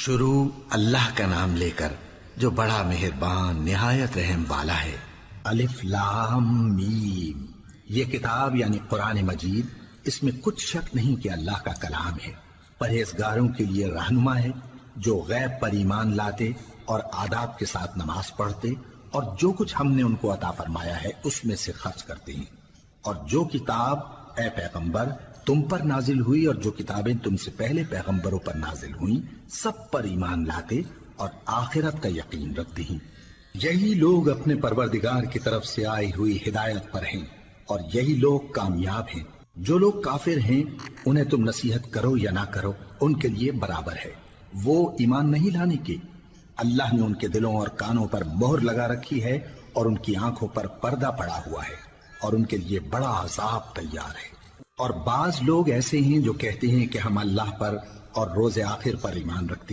شروع اللہ کا نام لے کر جو بڑا مہربان نہایت رحم والا ہے۔ الف لام میم، یہ کتاب یعنی قرآن مجید، اس میں کچھ شک نہیں کہ اللہ کا کلام ہے، پرہیزگاروں کے لیے رہنما ہے جو غیب پر ایمان لاتے اور آداب کے ساتھ نماز پڑھتے اور جو کچھ ہم نے ان کو عطا فرمایا ہے اس میں سے خرچ کرتے ہیں، اور جو کتاب اے پیغمبر تم پر نازل ہوئی اور جو کتابیں تم سے پہلے پیغمبروں پر نازل ہوئیں سب پر ایمان لاتے اور آخرت کا یقین رکھتے ہیں۔ یہی لوگ اپنے پروردگار کی طرف سے آئی ہوئی ہدایت پر ہیں اور یہی لوگ کامیاب ہیں۔ جو لوگ کافر ہیں انہیں تم نصیحت کرو یا نہ کرو ان کے لیے برابر ہے، وہ ایمان نہیں لانے کے۔ اللہ نے ان کے دلوں اور کانوں پر مہر لگا رکھی ہے اور ان کی آنکھوں پر پردہ پڑا ہوا ہے اور ان کے لیے بڑا عذاب تیار ہے۔ اور بعض لوگ ایسے ہیں جو کہتے ہیں کہ ہم اللہ پر اور روز آخر پر ایمان رکھتے ہیں